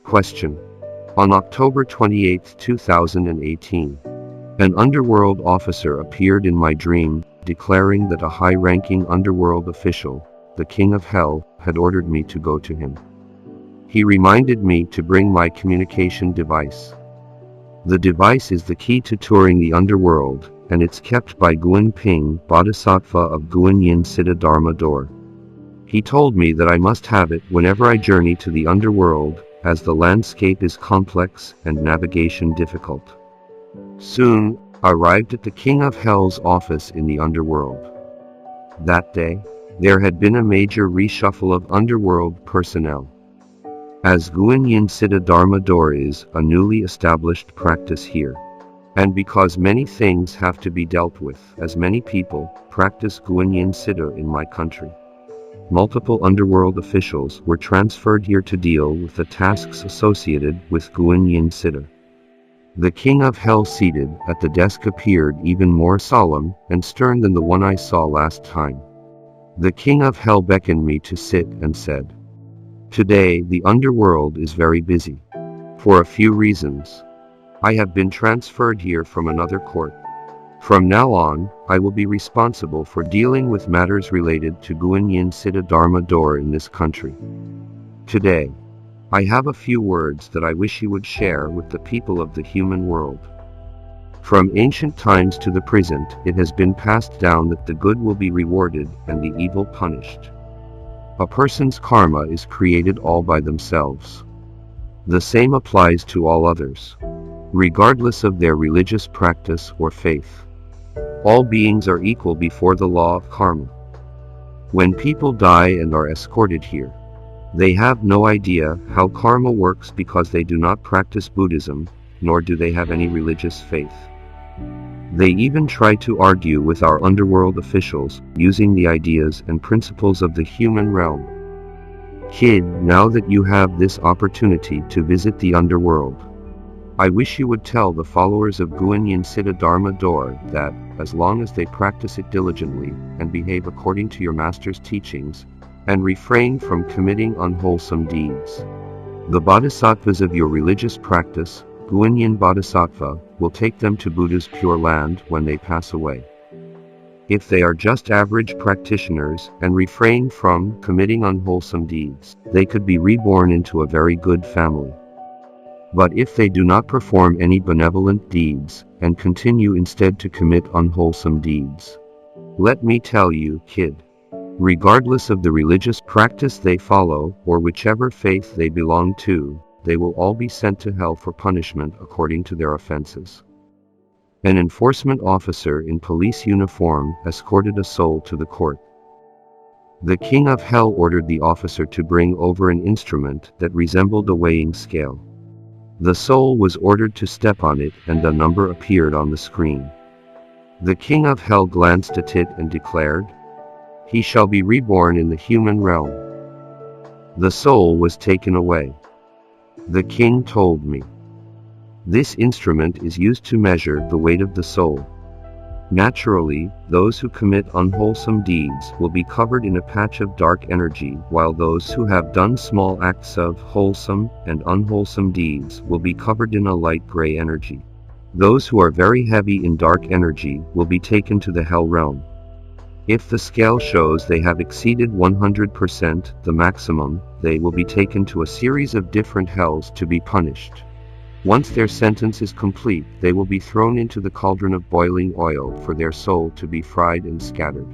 Question. On October 28, 2018, an Underworld officer appeared in my dream, declaring that a high-ranking Underworld official, the King of Hell, had ordered me to go to him. He reminded me to bring my communication device. The device is the key to touring the Underworld, and it's kept by Guan Ping, Bodhisattva of Guan Yin Siddha Dharma Door. He told me that I must have it whenever I journey to the Underworld, as the landscape is complex and navigation difficult. Soon, I arrived at the King of Hell's office in the Underworld. That day, there had been a major reshuffle of Underworld personnel. As Guan Yin Siddha Dharma Door is a newly established practice here, and because many things have to be dealt with, as many people practice Guan Yin Siddha in my country, multiple Underworld officials were transferred here to deal with the tasks associated with Guan Yin Siddha. The King of Hell seated at the desk appeared even more solemn and stern than the one I saw last time. The King of Hell beckoned me to sit and said, "Today the Underworld is very busy. For a few reasons. I have been transferred here from another court. From now on, I will be responsible for dealing with matters related to Guan Yin Siddha Dharma Door in this country. Today, I have a few words that I wish you would share with the people of the human world. From ancient times to the present, it has been passed down that the good will be rewarded and the evil punished. A person's karma is created all by themselves. The same applies to all others, regardless of their religious practice or faith. All beings are equal before the law of karma. When people die and are escorted here, they have no idea how karma works because they do not practice Buddhism, nor do they have any religious faith. They even try to argue with our Underworld officials, using the ideas and principles of the human realm. Kid, now that you have this opportunity to visit the Underworld, I wish you would tell the followers of Guan Yin Siddha Dharma Door that, as long as they practice it diligently and behave according to your master's teachings, and refrain from committing unwholesome deeds, the bodhisattvas of your religious practice, Guan Yin Bodhisattva, will take them to Buddha's pure land when they pass away. If they are just average practitioners and refrain from committing unwholesome deeds, they could be reborn into a very good family. But if they do not perform any benevolent deeds, and continue instead to commit unwholesome deeds, let me tell you, kid, regardless of the religious practice they follow or whichever faith they belong to, they will all be sent to hell for punishment according to their offenses." An enforcement officer in police uniform escorted a soul to the court. The King of Hell ordered the officer to bring over an instrument that resembled a weighing scale. The soul was ordered to step on it and a number appeared on the screen. The King of Hell glanced at it and declared, "He shall be reborn in the human realm." The soul was taken away. The king told me, "This instrument is used to measure the weight of the soul. Naturally, those who commit unwholesome deeds will be covered in a patch of dark energy, while those who have done small acts of wholesome and unwholesome deeds will be covered in a light gray energy. Those who are very heavy in dark energy will be taken to the hell realm. If the scale shows they have exceeded 100%, the maximum, they will be taken to a series of different hells to be punished. Once their sentence is complete, they will be thrown into the cauldron of boiling oil for their soul to be fried and scattered.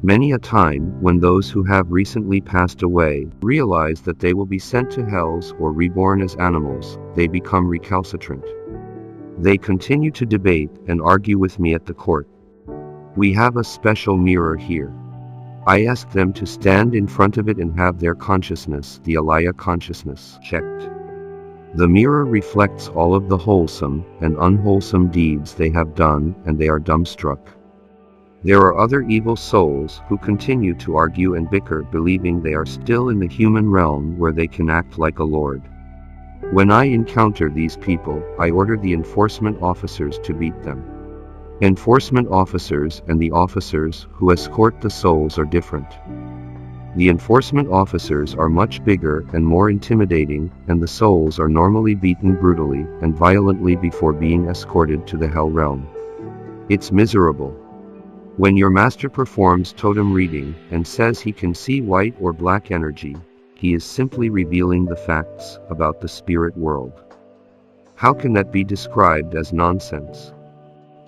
Many a time, when those who have recently passed away realize that they will be sent to hells or reborn as animals, they become recalcitrant. They continue to debate and argue with me at the court. We have a special mirror here. I ask them to stand in front of it and have their consciousness, the alaya consciousness, checked. The mirror reflects all of the wholesome and unwholesome deeds they have done, and they are dumbstruck. There are other evil souls who continue to argue and bicker, believing they are still in the human realm where they can act like a lord. When I encounter these people, I order the enforcement officers to beat them. Enforcement officers and the officers who escort the souls are different. The enforcement officers are much bigger and more intimidating, and the souls are normally beaten brutally and violently before being escorted to the hell realm. It's miserable. When your master performs totem reading and says he can see white or black energy, he is simply revealing the facts about the spirit world. How can that be described as nonsense?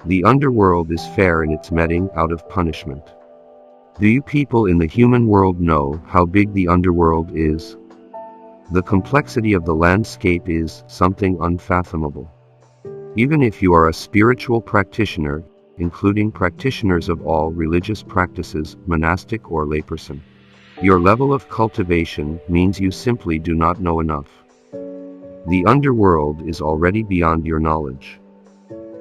The underworld is fair in its meting out of punishment. Do you people in the human world know how big the underworld is? The complexity of the landscape is something unfathomable. Even if you are a spiritual practitioner, including practitioners of all religious practices, monastic or layperson, your level of cultivation means you simply do not know enough. The underworld is already beyond your knowledge.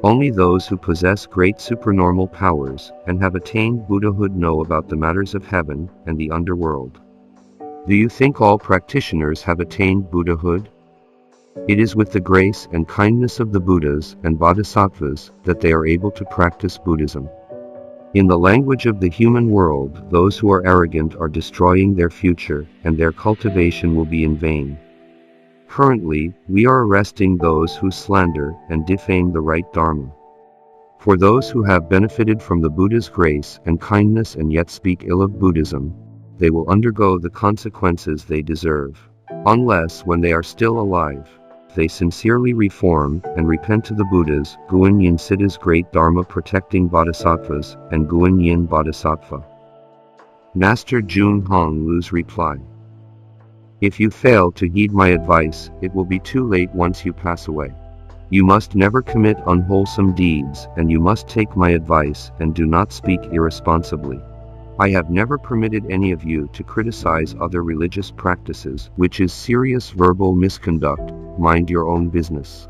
Only those who possess great supernormal powers and have attained Buddhahood know about the matters of heaven and the underworld. Do you think all practitioners have attained Buddhahood? It is with the grace and kindness of the Buddhas and Bodhisattvas that they are able to practice Buddhism. In the language of the human world, those who are arrogant are destroying their future, and their cultivation will be in vain. Currently, we are arresting those who slander and defame the right Dharma. For those who have benefited from the Buddha's grace and kindness and yet speak ill of Buddhism, they will undergo the consequences they deserve, unless when they are still alive, they sincerely reform and repent to the Buddhas, Guan Yin Siddha's great Dharma protecting Bodhisattvas, and Guan Yin Bodhisattva. Master Jun Hong Lu's reply. If you fail to heed my advice, it will be too late once you pass away. You must never commit unwholesome deeds, and you must take my advice and do not speak irresponsibly. I have never permitted any of you to criticize other religious practices, which is serious verbal misconduct. Mind your own business.